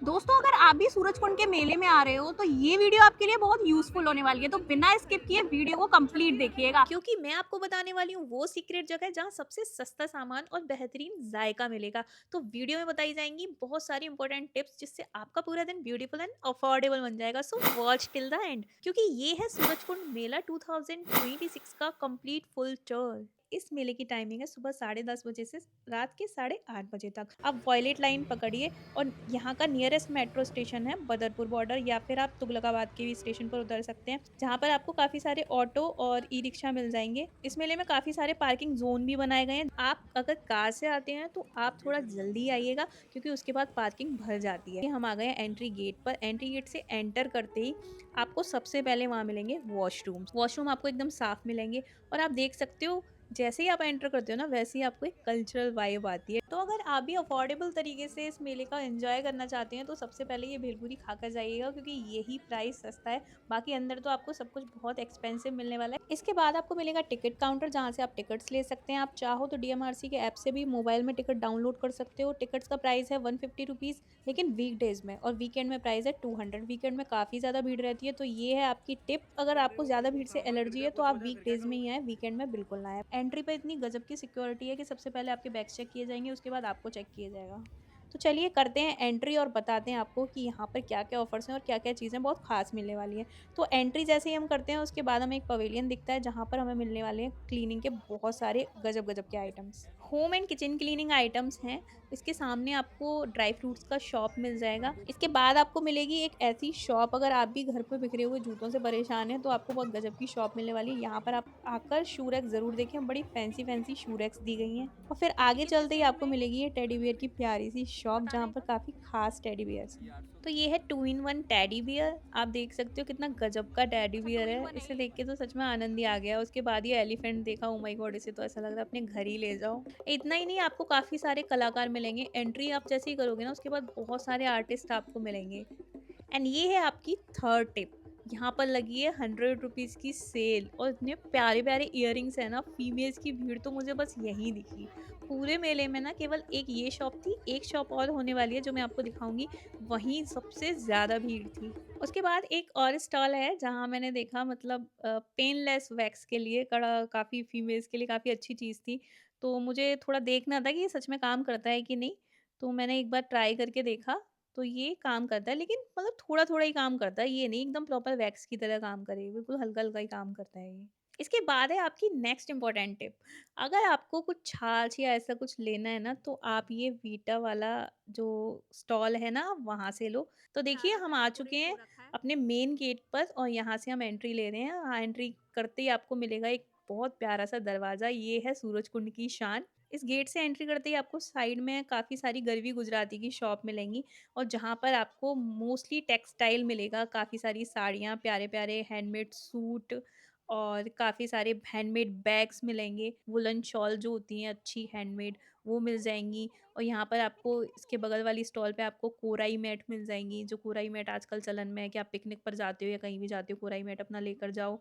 दोस्तों, अगर आप भी सूरजकुंड के मेले में आ रहे हो तो ये वीडियो आपके लिए बहुत यूज़फुल होने वाली है, तो बिना स्किप किए वीडियो को कंप्लीट देखिएगा। क्योंकि मैं आपको बताने वाली हूँ वो सीक्रेट जगह जहाँ सबसे सस्ता सामान और बेहतरीन जायका मिलेगा। तो वीडियो में बताई जाएंगी बहुत सारी इंपॉर्टेंट टिप्स जिससे आपका पूरा दिन ब्यूटीफुल एंड अफोर्डेबल बन जाएगा। So watch till the end, क्योंकि ये है सूरजकुंड मेला 2026 का कंप्लीट फुल टूर। इस मेले की टाइमिंग है सुबह 10:30 बजे से रात के 8:30 बजे तक। आप वॉयलेट लाइन पकड़िए और यहाँ का नियरेस्ट मेट्रो स्टेशन है बदरपुर बॉर्डर, या फिर आप तुगलकाबाद के भी स्टेशन पर उतर सकते हैं, जहाँ पर आपको काफ़ी सारे ऑटो और ई रिक्शा मिल जाएँगे। इस मेले में काफ़ी सारे पार्किंग ज़ोन भी बनाए गए हैं। आप अगर कार से आते हैं तो आप थोड़ा जल्दी आइएगा, क्योंकि उसके बाद पार्किंग भर जाती है। हम आ गए हैं एंट्री गेट पर। एंट्री गेट से एंटर करते ही आपको सबसे पहले वहाँ मिलेंगे वॉशरूम्स। वॉशरूम आपको एकदम साफ मिलेंगे और आप देख सकते हो, जैसे ही आप एंटर करते हो ना, वैसे ही आपको एक कल्चरल वाइब आती है। तो अगर आप भी अफोर्डेबल तरीके से इस मेले का एंजॉय करना चाहते हैं तो सबसे पहले ये भेलपूरी खाकर जाइएगा, क्योंकि यही प्राइस सस्ता है। बाकी अंदर तो आपको सब कुछ बहुत एक्सपेंसिव मिलने वाला है। इसके बाद आपको मिलेगा टिकट काउंटर, जहाँ से आप टिकट्स ले सकते हैं। आप चाहो तो डीएमआरसी के ऐप से भी मोबाइल में टिकट डाउनलोड कर सकते हो। टिकट्स का प्राइस है 150 रुपीज़, लेकिन वीकडेज में, और वीकेंड में प्राइस है 200। वीकेंड में काफ़ी ज़्यादा भीड़ रहती है, तो ये है आपकी टिप। अगर आपको ज़्यादा भीड़ से एलर्जी है तो आप वीकडेज में ही आए, वीकेंड में बिल्कुल ना आए। एंट्री पे इतनी गजब की सिक्योरिटी है कि सबसे पहले आपके बैग्स चेक किए जाएंगे, उसके बाद आपको चेक किया जाएगा। तो चलिए करते हैं एंट्री और बताते हैं आपको कि यहाँ पर क्या-क्या ऑफर्स हैं और क्या-क्या चीज़ें बहुत ख़ास मिलने वाली हैं। तो एंट्री जैसे ही हम करते हैं उसके बाद हमें एक पवेलियन दिखता है, जहाँ पर हमें मिलने वाले हैं क्लीनिंग के बहुत सारे गजब-गजब के items. Home and kitchen cleaning items हैं। इसके सामने आपको ड्राई फ्रूट्स का शॉप मिल जाएगा। इसके बाद आपको मिलेगी एक ऐसी शॉप, अगर आप भी घर पे बिखरे हुए जूतों से परेशान हैं तो आपको बहुत गजब की शॉप मिलने वाली है। यहाँ पर आप आकर शू रैक ज़रूर देखें, बड़ी फैंसी-फैंसी शू रैक्स दी गई हैं। और फिर आगे चलते ही आपको मिलेगी ये टेडी बियर की प्यारी सी शॉप, जहाँ पर काफ़ी खास टेडी बियर्स हैं। तो ये है 2 इन 1 टेडी बियर। आप देख सकते हो कितना गजब का टेडी बियर है। इसे देख के तो सच में आनंद ही आ गया। उसके बाद ये एलिफेंट देखा, ओह माय गॉड! इसे तो ऐसा लग रहा है अपने घर ही ले जाओ। इतना ही नहीं, आपको काफ़ी सारे कलाकार मिलेंगे। एंट्री आप जैसे ही करोगे ना, उसके बाद बहुत सारे आर्टिस्ट आपको मिलेंगे। एंड ये है आपकी थर्ड टिप। यहाँ पर लगी है 100 रुपीज़ की सेल, और इतने प्यारे प्यारे इयररिंग्स है ना। फीमेल्स की भीड़ तो मुझे बस यहीं दिखी। पूरे मेले में ना केवल एक ये शॉप थी, एक शॉप और होने वाली है जो मैं आपको दिखाऊंगी, वहीं सबसे ज्यादा भीड़ थी। उसके बाद एक और स्टॉल है जहाँ मैंने देखा, मतलब पेनलेस वैक्स के लिए कड़ा, काफ़ी फीमेल्स के लिए काफ़ी अच्छी चीज़ थी। तो मुझे थोड़ा देखना था कि ये सच में काम करता है कि नहीं। तो मैंने एक बार ट्राई करके देखा, तो ये काम करता है, लेकिन मतलब थोड़ा-थोड़ा ही काम करता है, ये नहीं एकदम प्रॉपर वैक्स की तरह काम करे, बिल्कुल हल्का-हल्का ही काम करता है ये। इसके बाद है आपकी नेक्स्ट इम्पोर्टेंट टिप। अगर आपको कुछ छाछ या ऐसा कुछ लेना है ना, तो आप ये वीटा वाला जो स्टॉल है ना, वहाँ से लो। तो देखिए हम आ चुके हैं अपने मेन गेट पर, और यहाँ से हम एंट्री ले रहे हैं। हाँ, एंट्री करते ही आपको मिलेगा एक बहुत प्यारा-सा दरवाज़ा, ये है सूरजकुंड की शान। इस गेट से एंट्री करते ही आपको साइड में काफ़ी सारी गरवी गुजराती की शॉप मिलेंगी, और जहाँ पर आपको मोस्टली टेक्सटाइल मिलेगा, काफ़ी सारी साड़ियाँ, प्यारे-प्यारे हैंडमेड सूट, और काफ़ी सारे हैंडमेड बैग्स मिलेंगे। वुलन शॉल जो होती हैं अच्छी हैंडमेड, वो मिल जाएँगी। और यहाँ पर आपको इसके बगल वाली स्टॉल पे आपको कोराई मैट मिल जाएँगी, जो कोराई मैट आजकल चलन में है कि आप पिकनिक पर जाते हो या कहीं भी जाते हो, कोराई मैट अपना लेकर जाओ।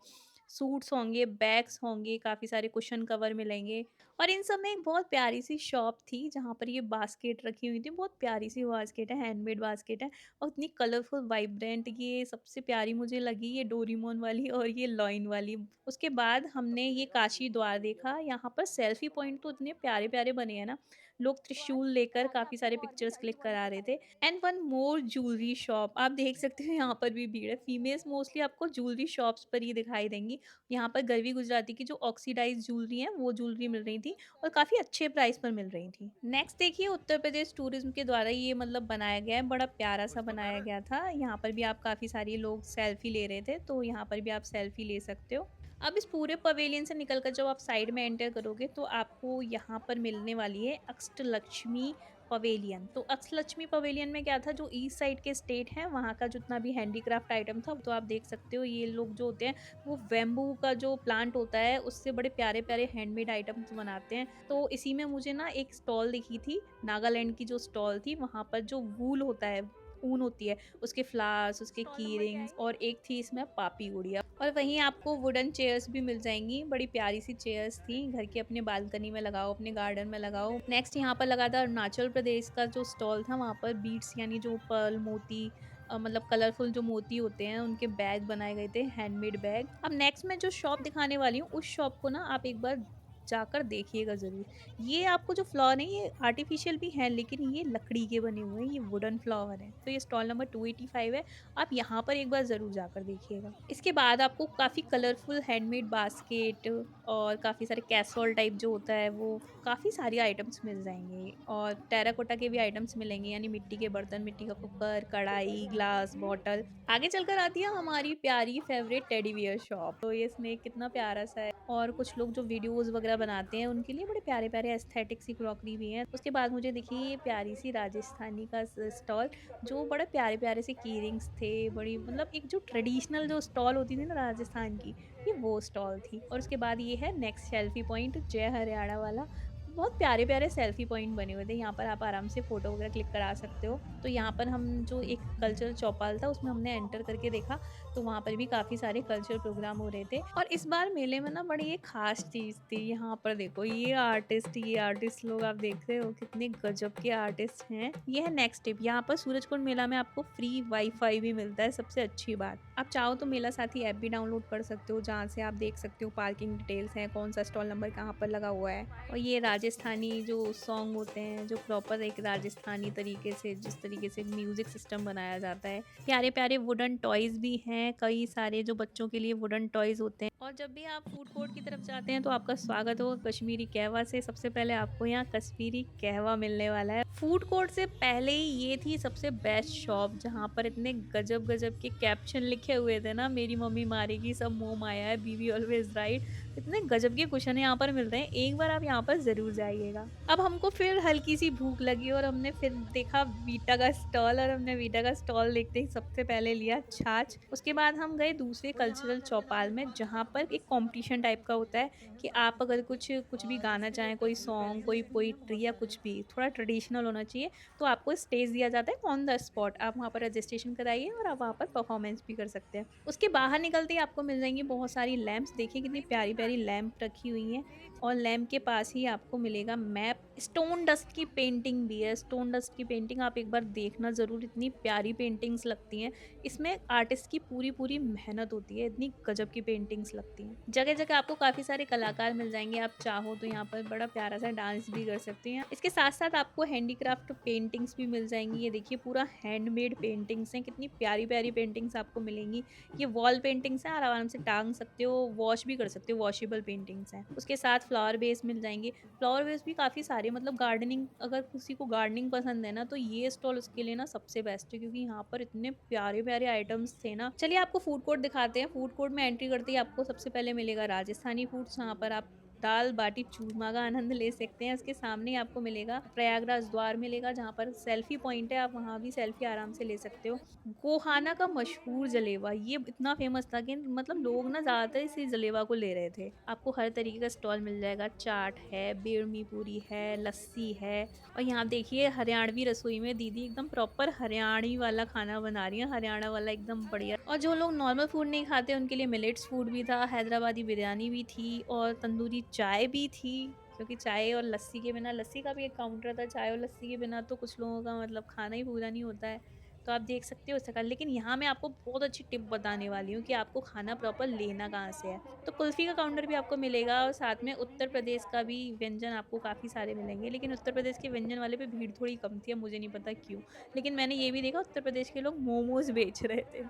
सूट्स होंगे, बैग्स होंगे, काफ़ी सारे कुशन कवर मिलेंगे। और इन सब में एक बहुत प्यारी सी शॉप थी जहाँ पर ये बास्केट रखी हुई थी। बहुत प्यारी सी बास्केट है, हैंडमेड बास्केट है, और इतनी कलरफुल वाइब्रेंट। ये सबसे प्यारी मुझे लगी, ये डोरेमोन वाली और ये लॉइन वाली। उसके बाद हमने ये काशी द्वार देखा। यहाँ पर सेल्फी पॉइंट तो इतने प्यारे प्यारे बने हैं ना, लोग त्रिशूल लेकर काफ़ी सारे पिक्चर्स क्लिक करा रहे थे। And one more jewellery shop, आप देख सकते हो यहाँ पर भी भीड़ है। फीमेल्स मोस्टली आपको ज्वेलरी शॉप्स पर ही दिखाई देंगी। यहाँ पर गरवी गुजराती की जो ऑक्सीडाइज ज्वेलरी है, वो ज्वेलरी मिल रही थी, और काफ़ी अच्छे प्राइस पर मिल रही थी। नेक्स्ट देखिए, उत्तर प्रदेश टूरिज्म के द्वारा ये मतलब बनाया गया है, बड़ा प्यारा सा बनाया गया था। यहाँ पर भी आप काफ़ी सारे लोग सेल्फी ले रहे थे, तो यहाँ पर भी आप सेल्फी ले सकते हो। अब इस पूरे पवेलियन से निकलकर जब आप साइड में एंटर करोगे तो आपको यहाँ पर मिलने वाली है अष्टलक्ष्मी पवेलियन। तो अष्टलक्ष्मी पवेलियन में क्या था, जो ईस्ट साइड के स्टेट हैं वहाँ का जितना भी हैंडीक्राफ्ट आइटम था, तो आप देख सकते हो ये लोग जो होते हैं वो बैम्बू का जो प्लांट होता है उससे बड़े प्यारे प्यारे हैंडमेड आइटम्स बनाते हैं। तो इसी में मुझे ना एक स्टॉल दिखी थी, नागालैंड की जो स्टॉल थी, वहाँ पर जो वूल होता है, ऊन होती है, उसके फ्लावर्स, उसके स्टॉल की नंबर क्या रिंग्स है? और एक थी इसमें पापी गुड़िया। और वहीं आपको वुडन चेयर्स भी मिल जाएँगी, बड़ी प्यारी-सी चेयर्स थी, घर की अपने बालकनी में लगाओ, अपने गार्डन में लगाओ। नेक्स्ट यहाँ पर लगा था अरुणाचल प्रदेश का जो स्टॉल था, वहाँ पर बीड्स यानी जो पर्ल मोती मतलब कलरफुल जो मोती होते हैं, उनके बैग बनाए गए थे, हैंडमेड बैग। अब नेक्स्ट मैं जो शॉप दिखाने वाली हूँ, उस शॉप को ना आप एक बार जाकर देखिएगा ज़रूर। ये आपको जो फ्लावर है ये आर्टिफिशियल भी हैं, लेकिन ये लकड़ी के बने हुए हैं, ये वुडन फ्लावर हैं। तो ये स्टॉल नंबर 285 है, आप यहाँ पर एक बार ज़रूर जाकर देखिएगा। इसके बाद आपको काफ़ी कलरफुल हैंडमेड बास्केट और काफ़ी सारे कैसरोल टाइप जो होता है वो काफ़ी सारी आइटम्स मिल जाएँगे और टेराकोटा के भी आइटम्स मिलेंगे यानी मिट्टी के बर्तन, मिट्टी का कुकर, कढ़ाई, ग्लास, बॉटल। आगे चलकर आती है हमारी प्यारी फेवरेट टेडी बियर शॉप। तो ये स्नेक कितना प्यारा-सा है और कुछ लोग जो वीडियोज़ वगैरह बनाते हैं उनके लिए बड़े प्यारे-प्यारे एस्थेटिक सी क्रॉकरी भी है। उसके बाद मुझे देखिए ये प्यारी-सी राजस्थानी का स्टॉल जो बड़े प्यारे-प्यारे से की रिंग्स थे, बड़ी मतलब एक जो ट्रेडिशनल जो स्टॉल होती थी ना राजस्थान की, ये वो स्टॉल थी। और उसके बाद ये है नेक्स्ट सेल्फी पॉइंट जय हरियाणा वाला। बहुत प्यारे-प्यारे सेल्फी पॉइंट बने हुए थे, यहाँ पर आप आराम से फ़ोटो वगैरह क्लिक करा सकते हो। तो यहाँ पर हम जो एक कल्चरल चौपाल था उसमें हमने एंटर करके देखा, तो वहाँ पर भी काफ़ी सारे कल्चरल प्रोग्राम हो रहे थे। और इस बार मेले में ना बड़ी एक ख़ास चीज़ थी, यहाँ पर देखो ये आर्टिस्ट लोग आप देख रहे हो कितने गज़ब के आर्टिस्ट हैं। ये है नेक्स्ट टिप, यहाँ पर सूरजकुंड मेला में आपको फ्री वाई-फाई भी मिलता है, सबसे अच्छी बात। आप चाहो तो मेला साथी ऐप भी डाउनलोड कर सकते हो, जहाँ से आप देख सकते हो पार्किंग डिटेल्स हैं, कौन-सा स्टॉल नंबर कहाँ पर लगा हुआ है। और ये राजस्थानी जो सॉन्ग होते हैं, जो प्रॉपर एक राजस्थानी तरीके से जिस तरीके से म्यूज़िक सिस्टम बनाया जाता है। प्यारे-प्यारे वुडन टॉयज़ भी हैं, कई सारे जो बच्चों के लिए वुडन टॉयज़ होते हैं। और जब भी आप फूड कोर्ट की तरफ जाते हैं तो आपका स्वागत होगा कश्मीरी कहवा से। सबसे पहले आपको यहाँ कश्मीरी कहवा मिलने वाला है। फूड कोर्ट से पहले ही ये थी सबसे बेस्ट शॉप जहाँ पर इतने गजब-गजब के कैप्शन लिखे हुए थे ना, मेरी मम्मी मारेगी, सब मोह माया है, बीवी ऑलवेज़ राइट। इतने गजब के कुशन यहाँ पर मिलते हैं, एक बार आप यहाँ पर ज़रूर जाइएगा। अब हमको फिर हल्की-सी भूख लगी और हमने फिर देखा वीटा का स्टॉल और हमने वीटा का स्टॉल देखते ही सबसे पहले लिया छाछ। उसके बाद हम गए दूसरे कल्चरल चौपाल में जहाँ पर एक कॉम्पिटिशन टाइप का होता है कि आप अगर कुछ कुछ भी गाना चाहें, कोई सॉन्ग, कोई पोएट्री या कुछ भी, थोड़ा ट्रेडिशनल होना चाहिए, तो आपको स्टेज दिया जाता है ऑन द स्पॉट। आप वहाँ पर रजिस्ट्रेशन कराइए और आप वहाँ पर परफॉर्मेंस भी कर सकते हैं। उसके बाहर निकलते ही आपको मिल जाएँगी बहुत सारी लैंप्स, देखिए कितनी प्यारी-प्यारी लैंप रखी हुई हैं और लैंप के पास ही आपको मिलेगा मैप। स्टोन डस्ट की पेंटिंग भी है, स्टोन डस्ट की पेंटिंग आप एक बार देखना ज़रूर, इतनी प्यारी पेंटिंग्स लगती हैं। इसमें आर्टिस्ट की पूरी-पूरी मेहनत होती है, इतनी गज़ब की पेंटिंग्स लगती हैं। जगह-जगह आपको काफ़ी सारे कलाकार मिल जाएँगे, आप चाहो तो यहाँ पर बड़ा प्यारा-सा डांस भी कर सकते हैं। इसके साथ-साथ आपको हैंडीक्राफ्ट पेंटिंग्स भी मिल जाएँगी, ये देखिए पूरा हैंडमेड पेंटिंग्स हैं, कितनी प्यारी-प्यारी पेंटिंग्स आपको मिलेंगी। ये वॉल पेंटिंग्स हैं, आप आराम से टाँग सकते हो, वॉश भी कर सकते हो, वॉशेबल पेंटिंग्स हैं। उसके साथ फ्लावर बेस मिल जाएँगे, फ्लावर बेस भी काफ़ी सारे मतलब गार्डनिंग अगर किसी को गार्डनिंग पसंद है ना, तो ये स्टॉल उसके लिए ना सबसे बेस्ट है क्योंकि यहाँ पर इतने प्यारे-प्यारे आइटम्स थे ना। चलिए आपको फूड कोर्ट दिखाते हैं, फूड कोर्ट में एंट्री करते ही आपको सबसे पहले मिलेगा राजस्थानी फूड्स जहाँ पर आप दाल-बाटी चूरमा का आनंद ले सकते हैं। उसके सामने ही आपको मिलेगा प्रयागराज द्वार मिलेगा जहाँ पर सेल्फी पॉइंट है, आप वहाँ भी सेल्फी आराम से ले सकते हो। गोहाना का मशहूर जलेबा, ये इतना फ़ेमस था कि मतलब लोग ना ज़्यादातर इसी जलेबा को ले रहे थे। आपको हर तरीके का स्टॉल मिल जाएगा, चाट है, बेड़मी पूरी है, लस्सी है और यहाँ देखिए हरियाणवी रसोई में दीदी एकदम प्रॉपर हरियाणी वाला खाना बना रही हैं, हरियाणा वाला एकदम बढ़िया। और जो लोग नॉर्मल फूड नहीं खाते उनके लिए मिलेट्स फूड भी था, हैदराबादी बिरयानी भी थी और तंदूरी चाय भी थी। क्योंकि चाय और लस्सी के बिना लस्सी का भी एक काउंटर था, चाय और लस्सी के बिना तो कुछ लोगों का मतलब खाना ही पूरा नहीं होता है। तो आप देख सकते हो इसका, लेकिन यहाँ मैं आपको बहुत अच्छी टिप बताने वाली हूँ कि आपको खाना प्रॉपर लेना कहाँ से है। तो कुल्फ़ी का काउंटर भी आपको मिलेगा और साथ में उत्तर प्रदेश का भी व्यंजन आपको काफ़ी सारे मिलेंगे। लेकिन उत्तर प्रदेश के व्यंजन वाले पे भीड़ थोड़ी कम थी, अब मुझे नहीं पता क्यों? लेकिन मैंने ये भी देखा उत्तर प्रदेश के लोग मोमोज़ बेच रहे थे,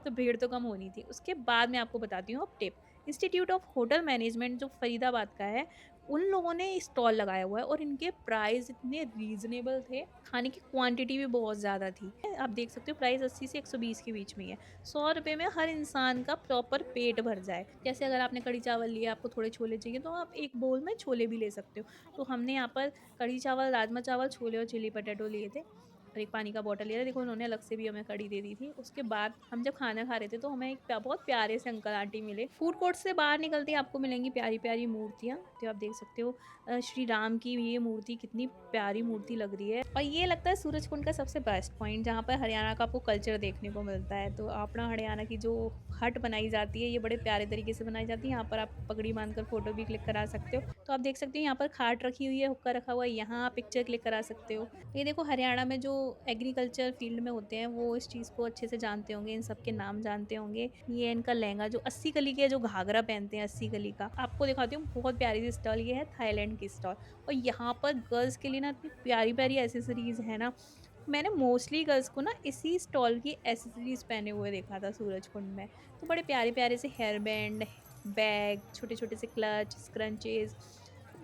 तो भीड़ तो कम होनी थी। उसके बाद मैं आपको बताती हूँ अब tip. Institute of hotel management जो फरीदाबाद का है, उन लोगों ने स्टॉल लगाया हुआ है और इनके प्राइस इतने रीज़नेबल थे, खाने की क्वांटिटी भी बहुत ज़्यादा थी। आप देख सकते हो प्राइस 80 से 120 के बीच में ही है। ₹100 में हर इंसान का प्रॉपर पेट भर जाए। जैसे अगर आपने कढ़ी चावल लिए, आपको थोड़े छोले चाहिए तो आप एक बोल में छोले भी ले सकते हो। तो हमने यहाँ पर कढ़ी चावल, राजमा चावल, छोले और चिली पटेटो लिए थे। और एक पानी का बॉटल लिया था। देखो उन्होंने अलग से भी हमें कड़ी दे दी थी। उसके बाद हम जब खाना खा रहे थे तो हमें एक बहुत प्यारे से अंकल आंटी मिले। फूड कोर्ट से बाहर निकलते ही आपको मिलेंगी प्यारी-प्यारी मूर्तियाँ, तो आप देख सकते हो श्री राम की ये मूर्ति कितनी प्यारी मूर्ति लग रही है। और ये लगता है सूरजकुंड का सबसे बेस्ट पॉइंट, जहाँ पर हरियाणा का आपको कल्चर देखने को मिलता है। तो अपना हरियाणा की जो हट बनाई जाती है, ये बड़े प्यारे तरीके से बनाई जाती है। यहाँ पर आप पगड़ी बांधकर फ़ोटो भी क्लिक करा सकते हो। तो आप देख सकते हो यहाँ पर खाट रखी हुई है, हुक्का रखा हुआ है, यहाँ आप पिक्चर क्लिक करा सकते हो। ये देखो हरियाणा में जो एग्रीकल्चर फील्ड में होते हैं वो इस चीज़ को अच्छे से जानते होंगे, इन सब के नाम जानते होंगे। ये इनका लहंगा जो 80 कली के जो घाघरा पहनते हैं 80 कली का, आपको दिखाती हूँ बहुत प्यारी सी स्टॉल। ये है थाईलैंड की स्टॉल और यहाँ पर गर्ल्स के लिए ना इतनी प्यारी-प्यारी एक्सेसरीज़ है ना, मैंने मोस्टली गर्ल्स को ना इसी स्टॉल की एक्सेसरीज़ पहने हुए देखा था सूरजकुंड में। तो बड़े प्यारे-प्यारे से हेयर बैंड, बैग, छोटे-छोटे से क्लच, स्क्रंचेज़,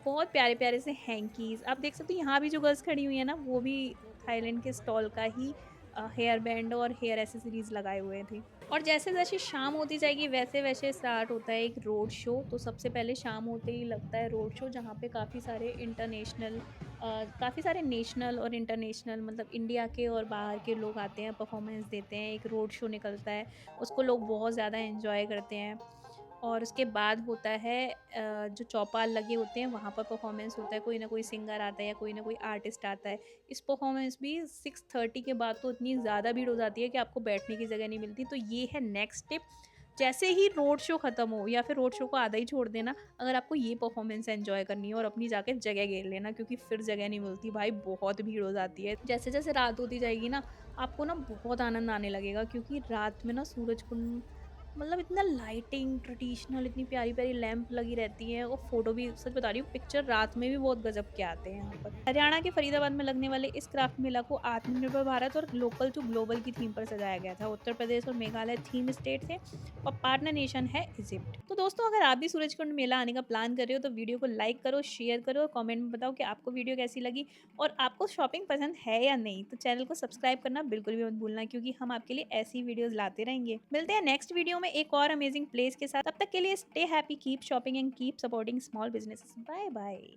बहुत प्यारे-प्यारे से हैंकीज़। आप देख सकते हो यहाँ भी जो गर्ल्स खड़ी हुई है ना, वो भी थाईलैंड के स्टॉल का ही हेयर बैंड और हेयर एक्सेसरीज़ लगाए हुए थे। और जैसे-जैसे शाम होती जाएगी वैसे-वैसे स्टार्ट होता है एक रोड शो। तो सबसे पहले शाम होते ही लगता है रोड शो, जहाँ पे काफ़ी सारे नेशनल और इंटरनेशनल, मतलब इंडिया के और बाहर के लोग आते हैं, परफॉर्मेंस देते हैं। एक रोड शो निकलता है, उसको लोग बहुत ज़्यादा एन्जॉय करते हैं। और उसके बाद होता है जो चौपाल लगे होते हैं वहाँ पर परफॉर्मेंस होता है, कोई ना कोई सिंगर आता है या कोई ना कोई आर्टिस्ट आता है। इस परफॉर्मेंस भी 6:30 के बाद तो इतनी ज़्यादा भीड़ हो जाती है कि आपको बैठने की जगह नहीं मिलती। तो ये है नेक्स्ट टिप, जैसे ही रोड शो खत्म हो या फिर रोड शो को आधा ही छोड़ देना, अगर आपको ये परफॉर्मेंस एंजॉय करनी है और अपनी जाके जगह घेर लेना, क्योंकि फिर जगह नहीं मिलती भाई, बहुत भीड़ हो जाती है। जैसे जैसे रात होती जाएगी ना, आपको ना बहुत आनंद आने लगेगा, क्योंकि रात में ना सूरज कुंड, मतलब इतना लाइटिंग ट्रेडिशनल, इतनी प्यारी प्यारी लैंप लगी रहती है, और फोटो भी, सच बता रही हूँ, पिक्चर रात में भी बहुत गजब के आते हैं यहाँ पर। हरियाणा के फरीदाबाद में लगने वाले इस क्राफ्ट मेला को आत्मनिर्भर भारत और लोकल टू ग्लोबल की थीम पर सजाया गया था। उत्तर प्रदेश और मेघालय थीम स्टेट थे और पार्टनर नेशन है इजिप्ट। तो दोस्तों, अगर आप भी सूरजकुंड मेला आने का प्लान कर रहे हो तो वीडियो को लाइक करो, शेयर करो और कमेंट में बताओ कि आपको वीडियो कैसी लगी और आपको शॉपिंग पसंद है या नहीं। तो चैनल को सब्सक्राइब करना बिल्कुल भी मत भूलना, क्योंकि हम आपके लिए ऐसी वीडियोस लाते रहेंगे। मिलते हैं नेक्स्ट वीडियो में एक और अमेजिंग प्लेस के साथ। तब तक के लिए stay happy, keep shopping and keep supporting small businesses. Bye bye.